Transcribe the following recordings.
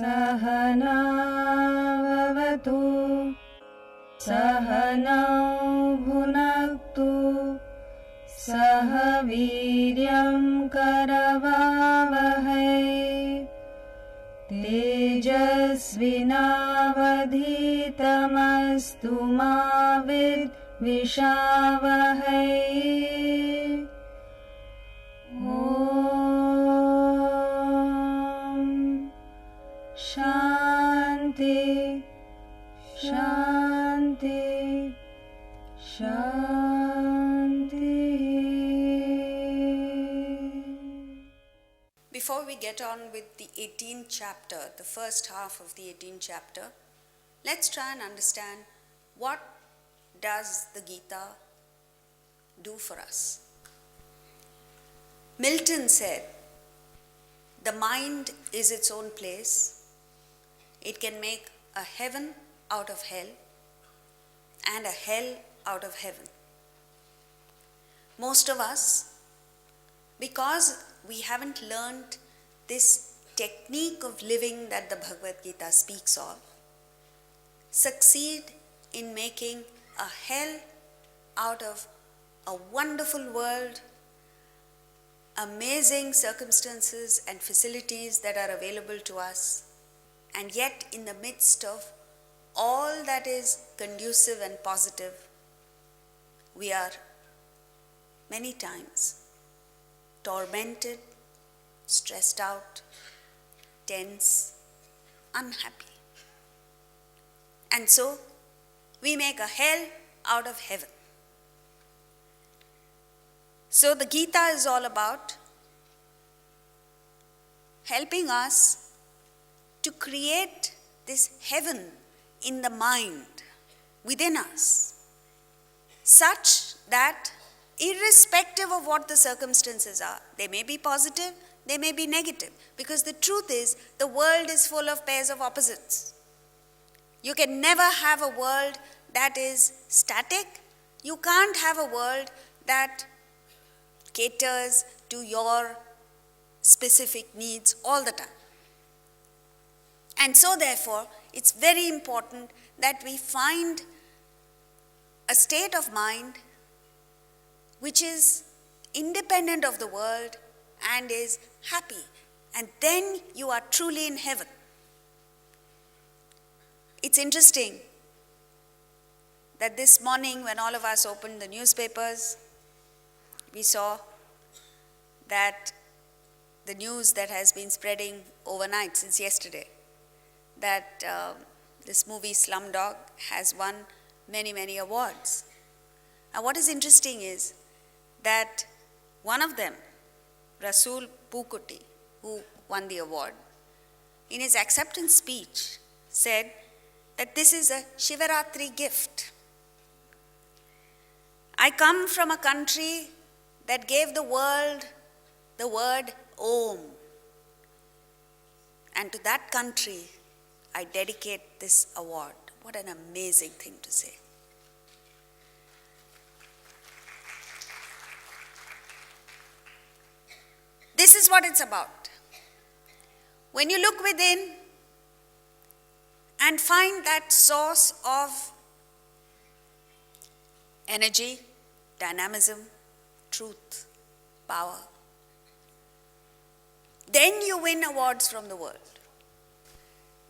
सहनाववतु सहनौ भुनक्तु सह वीर्यं करवावहै तेजस्विनावधीतमस्तु मा विद्विषावहै। ॐ शान्ति शान्ति शान्ति। Before we get on with the 18th chapter, the first half of the 18th chapter, let's try and understand what does the Gita do for us. Milton said, the mind is its own place. It can make a heaven out of hell and a hell out of heaven. Most of us, because we haven't learned this technique of living that the Bhagavad Gita speaks of, succeed in making a hell out of a wonderful world, amazing circumstances and facilities that are available to us, and yet in the midst of all that is conducive and positive, we are many times tormented, stressed out, tense, unhappy. And so we make a hell out of heaven. So the Gita is all about helping us to create this heaven in the mind within us, such that irrespective of what the circumstances are, they may be positive, they may be negative, because the truth is the world is full of pairs of opposites. You can never have a world that is static. You can't have a world that caters to your specific needs all the time. And so therefore, it's very important that we find a state of mind which is independent of the world and is happy. And then you are truly in heaven. It's interesting that this morning when all of us opened the newspapers, we saw that the news that has been spreading overnight since yesterday, that this movie Slumdog has won many, many awards. Now what is interesting is that one of them, Rasool Pookutti, who won the award, in his acceptance speech said that this is a Shivaratri gift. I come from a country that gave the world the word Om. And to that country, I dedicate this award. What an amazing thing to say. This is what it's about. When you look within and find that source of energy, dynamism, truth, power, then you win awards from the world.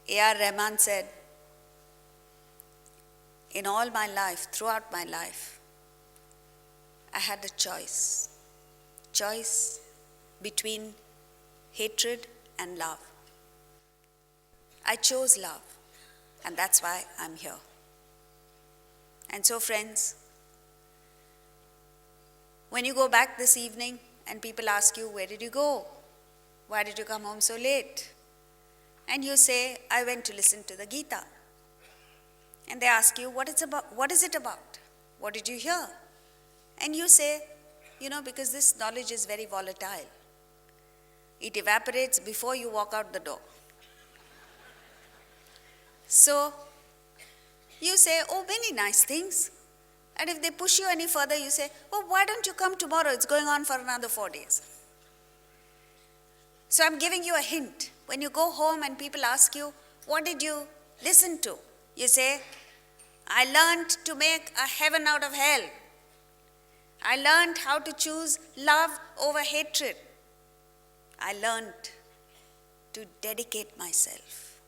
A.R. Rahman said, in all my life, throughout my life, I had a choice between hatred and love. I chose love, and that's why I'm here. And so friends, when you go back this evening and people ask you, where did you go? Why did you come home so late? And you say, I went to listen to the Gita. And they ask you, what is it about? What did you hear? And you say, because this knowledge is very volatile. It evaporates before you walk out the door. So you say, oh, many nice things. And if they push you any further, you say, oh, why don't you come tomorrow? It's going on for another 4 days. So I'm giving you a hint when you go home and people ask you, what did you listen to? You say, I learned to make a heaven out of hell. I learned how to choose love over hatred. I learned to dedicate myself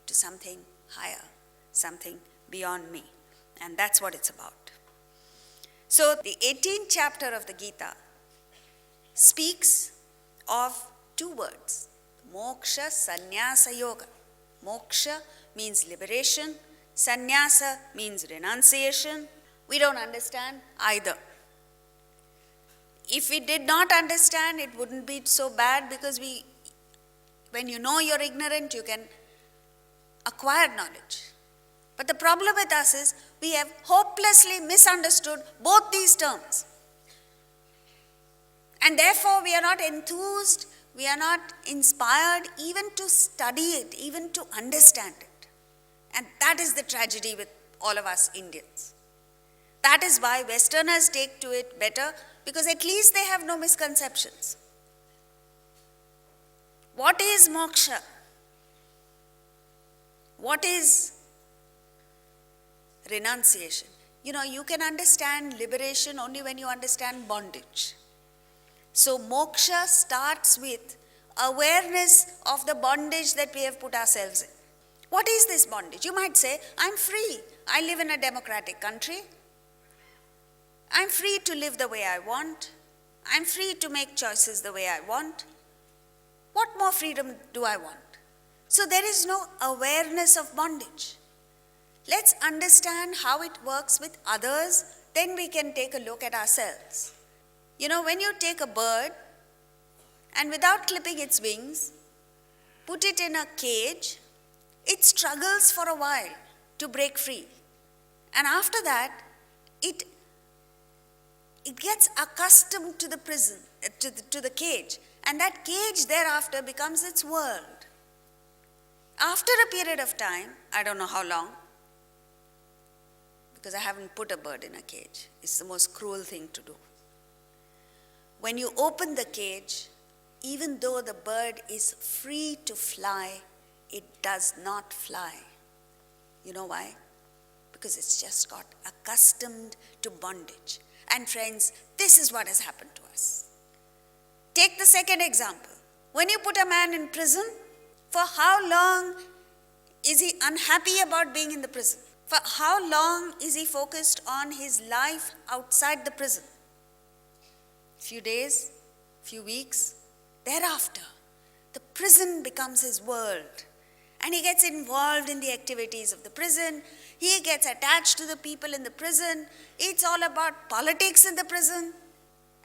to something higher, something beyond me. And that's what it's about. So the 18th chapter of the Gita speaks of two words, moksha, sannyasa, yoga. Moksha means liberation, sannyasa means renunciation. We don't understand either. If we did not understand, it wouldn't be so bad, because when you know you're ignorant, you can acquire knowledge. But the problem with us is we have hopelessly misunderstood both these terms. And therefore we are not enthused, we are not inspired even to study it, even to understand it. And that is the tragedy with all of us Indians. That is why Westerners take to it better, because at least they have no misconceptions. What is moksha? What is renunciation? You can understand liberation only when you understand bondage. So moksha starts with awareness of the bondage that we have put ourselves in. What is this bondage? You might say, I'm free. I live in a democratic country. I'm free to live the way I want. I'm free to make choices the way I want. What more freedom do I want? So there is no awareness of bondage. Let's understand how it works with others, then we can take a look at ourselves. When you take a bird and without clipping its wings, put it in a cage, it struggles for a while to break free. And after that, it gets accustomed to the prison, to the cage. And that cage thereafter becomes its world. After a period of time, I don't know how long, because I haven't put a bird in a cage. It's the most cruel thing to do. When you open the cage, even though the bird is free to fly, it does not fly. You know why? Because it's just got accustomed to bondage. And friends, this is what has happened to us. Take the second example. When you put a man in prison, for how long is he unhappy about being in the prison? For how long is he focused on his life outside the prison? Few days, few weeks. Thereafter, the prison becomes his world. And he gets involved in the activities of the prison. He gets attached to the people in the prison. It's all about politics in the prison.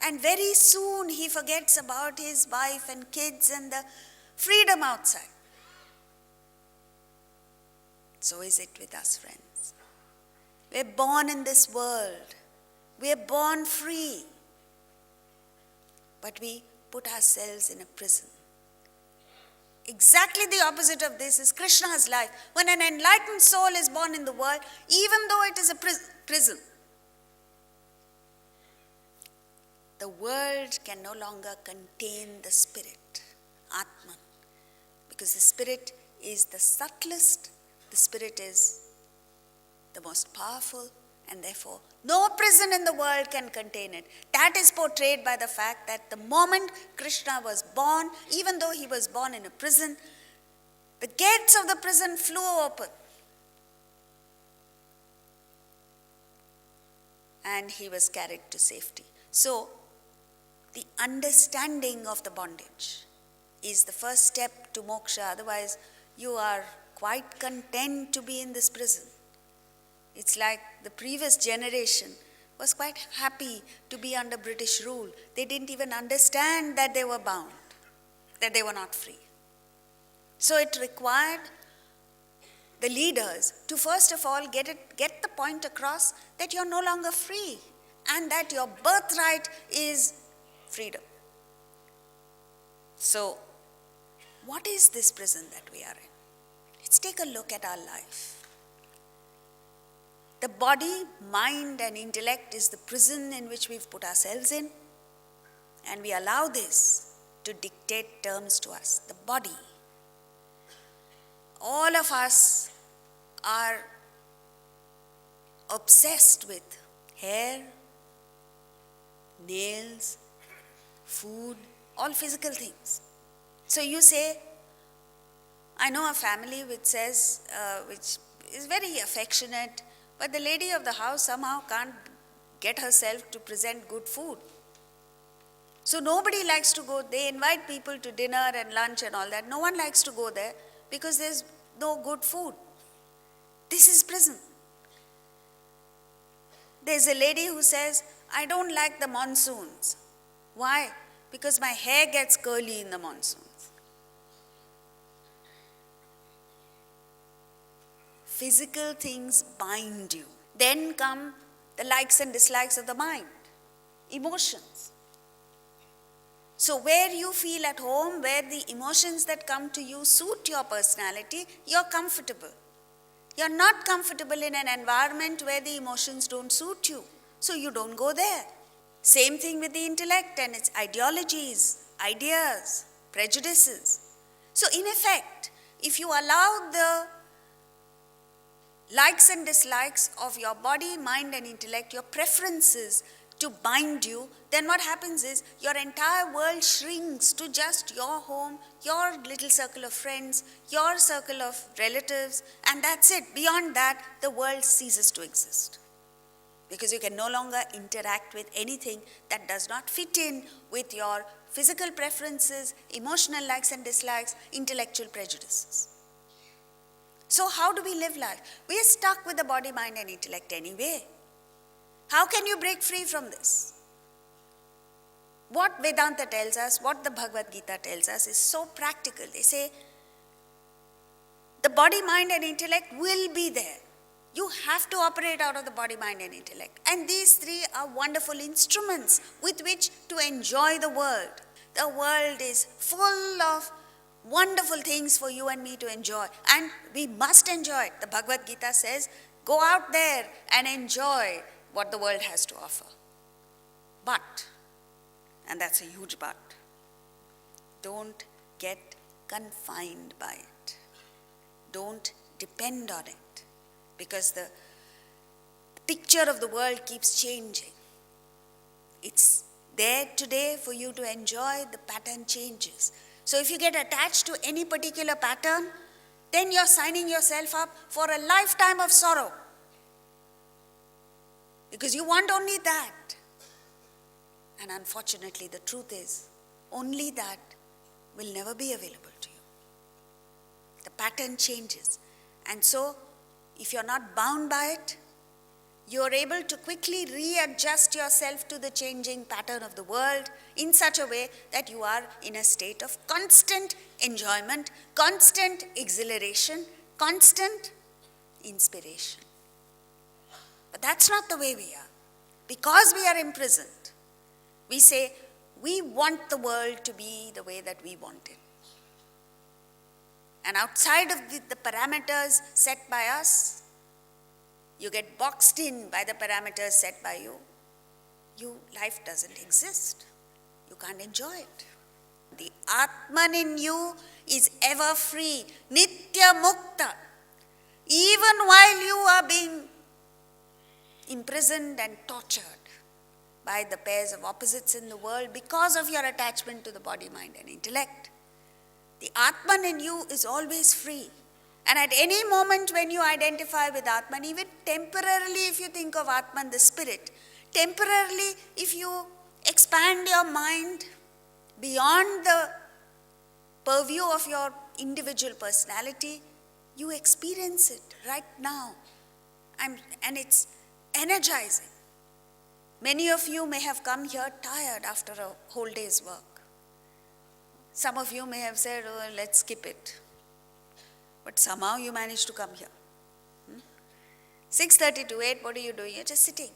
And very soon he forgets about his wife and kids and the freedom outside. So is it with us, friends. We're born in this world. We're born free. But we put ourselves in a prison. Exactly the opposite of this is Krishna's life. When an enlightened soul is born in the world, even though it is a prison, the world can no longer contain the spirit, Atman. Because the spirit is the subtlest, the spirit is the most powerful, and therefore no prison in the world can contain it. That is portrayed by the fact that the moment Krishna was born, even though he was born in a prison, the gates of the prison flew open. And he was carried to safety. So, the understanding of the bondage is the first step to moksha. Otherwise, you are quite content to be in this prison. It's like the previous generation was quite happy to be under British rule. They didn't even understand that they were bound, that they were not free. So it required the leaders to first of all get the point across that you're no longer free and that your birthright is freedom. So, what is this prison that we are in? Let's take a look at our life. The body, mind, and intellect is the prison in which we've put ourselves in, and we allow this to dictate terms to us. The body. all of us are obsessed with hair, nails, food, all physical things. So you say, I know a family which says, which is very affectionate, but the lady of the house somehow can't get herself to present good food. So nobody likes to go, they invite people to dinner and lunch and all that. No one likes to go there because there's no good food. This is prison. There's a lady who says, I don't like the monsoons. Why? Because my hair gets curly in the monsoons. Physical things bind you. Then come the likes and dislikes of the mind, emotions. So where you feel at home, where the emotions that come to you suit your personality, you're comfortable. You're not comfortable in an environment where the emotions don't suit you, so you don't go there. Same thing with the intellect and its ideologies, ideas, prejudices. So in effect, if you allow the likes and dislikes of your body, mind and intellect, your preferences to bind you, then what happens is your entire world shrinks to just your home, your little circle of friends, your circle of relatives, and that's it. Beyond that, the world ceases to exist. Because you can no longer interact with anything that does not fit in with your physical preferences, emotional likes and dislikes, intellectual prejudices. So how do we live life? We are stuck with the body, mind and intellect anyway. How can you break free from this? What Vedanta tells us, what the Bhagavad Gita tells us is so practical. They say, the body, mind and intellect will be there. You have to operate out of the body, mind and intellect. And these three are wonderful instruments with which to enjoy the world. The world is full of wonderful things for you and me to enjoy. And we must enjoy it. The Bhagavad Gita says, go out there and enjoy what the world has to offer. But, and that's a huge but, don't get confined by it. Don't depend on it. Because the picture of the world keeps changing. It's there today for you to enjoy, the pattern changes. So if you get attached to any particular pattern, then you're signing yourself up for a lifetime of sorrow. Because you want only that. And unfortunately, the truth is, only that will never be available to you. The pattern changes. And so, if you're not bound by it, you're able to quickly readjust yourself to the changing pattern of the world in such a way that you are in a state of constant enjoyment, constant exhilaration, constant inspiration. But that's not the way we are. Because we are imprisoned, we say, we want the world to be the way that we want it. And outside of the parameters set by us, you get boxed in by the parameters set by you. Life doesn't exist. You can't enjoy it. The Atman in you is ever free, Nitya Mukta. Even while you are being imprisoned and tortured by the pairs of opposites in the world because of your attachment to the body, mind and intellect. The Atman in you is always free. And at any moment when you identify with Atman, even temporarily if you think of Atman, the spirit, temporarily if you expand your mind beyond the purview of your individual personality, you experience it right now. And it's energizing. Many of you may have come here tired after a whole day's work. Some of you may have said, oh, let's skip it. But somehow you managed to come here. 6:30 to 8, what are you doing? You're just sitting.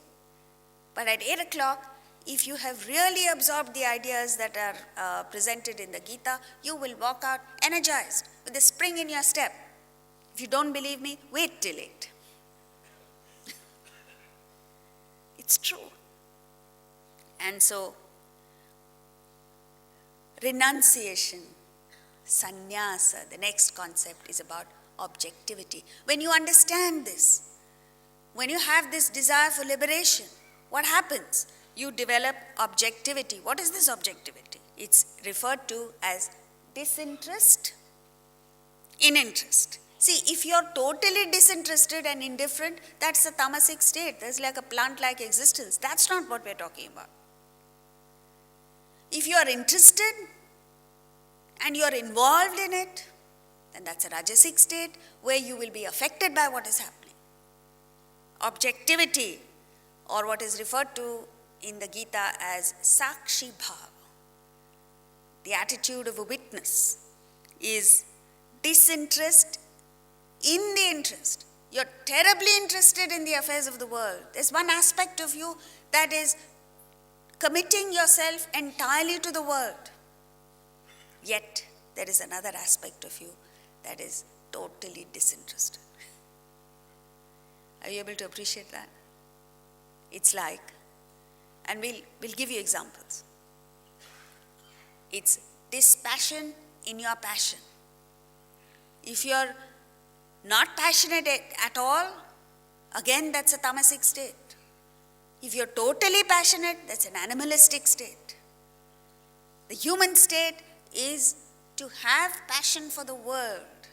But at 8 o'clock, if you have really absorbed the ideas that are presented in the Gita, you will walk out energized, with a spring in your step. If you don't believe me, wait till 8. It's true. And so, renunciation, sannyasa, the next concept is about objectivity. When you understand this, when you have this desire for liberation, what happens? You develop objectivity. What is this objectivity? It's referred to as disinterest in interest. See, if you're totally disinterested and indifferent, that's a tamasic state. There's like a plant-like existence. That's not what we're talking about. If you are interested and you are involved in it, then that's a rajasic state where you will be affected by what is happening. Objectivity, or what is referred to in the Gita as Sakshi Bhava, the attitude of a witness, is disinterest in the interest. You're terribly interested in the affairs of the world. There's one aspect of you that is committing yourself entirely to the world. Yet, there is another aspect of you that is totally disinterested. Are you able to appreciate that? It's like, and we'll give you examples. It's dispassion in your passion. If you're not passionate at all, again that's a tamasic state. If you're totally passionate, that's an animalistic state. The human state is to have passion for the world,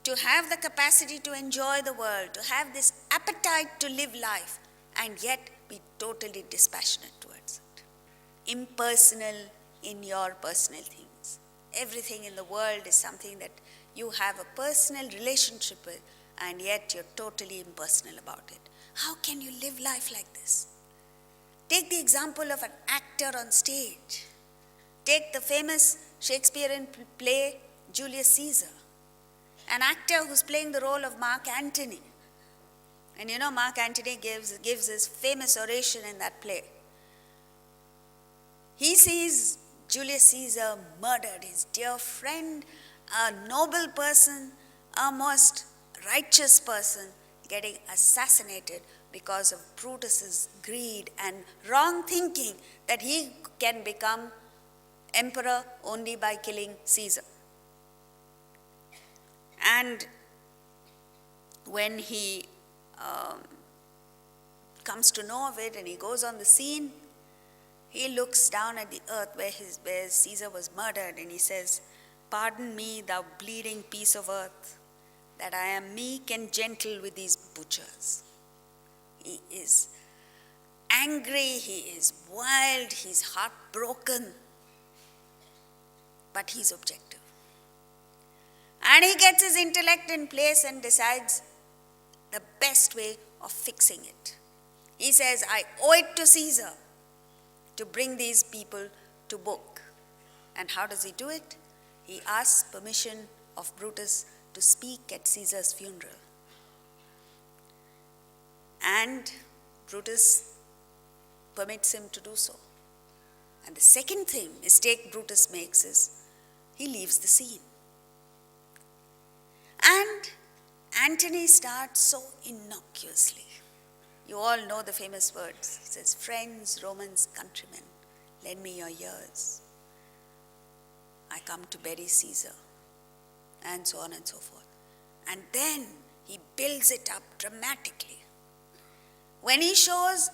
to have the capacity to enjoy the world, to have this appetite to live life, and yet be totally dispassionate towards it. Impersonal in your personal things. Everything in the world is something that you have a personal relationship with, and yet you're totally impersonal about it. How can you live life like this? Take the example of an actor on stage. Take the famous Shakespearean play, Julius Caesar. An actor who's playing the role of Mark Antony. And you know, Mark Antony gives his famous oration in that play. He sees Julius Caesar murdered, his dear friend, a noble person, a most righteous person, getting assassinated because of Brutus's greed and wrong thinking that he can become emperor only by killing Caesar. And when he comes to know of it and he goes on the scene, he looks down at the earth where Caesar was murdered, and he says, "Pardon me, thou bleeding piece of earth, that I am meek and gentle with these butchers." He is angry, he is wild, he's heartbroken, but he's objective. And he gets his intellect in place and decides the best way of fixing it. He says, "I owe it to Caesar to bring these people to book." And how does he do it? He asks permission of Brutus to speak at Caesar's funeral. And Brutus permits him to do so. And the second mistake Brutus makes is he leaves the scene. And Antony starts so innocuously. You all know the famous words. He says, "Friends, Romans, countrymen, lend me your ears. I come to bury Caesar," and so on and so forth. And then he builds it up dramatically. When he shows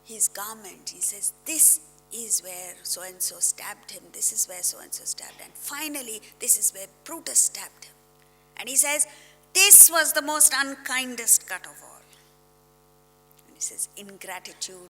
his garment, he says, "This is where so-and-so stabbed him. This is where so-and-so stabbed him. And finally, this is where Brutus stabbed him." And he says, "This was the most unkindest cut of all." And he says, "Ingratitude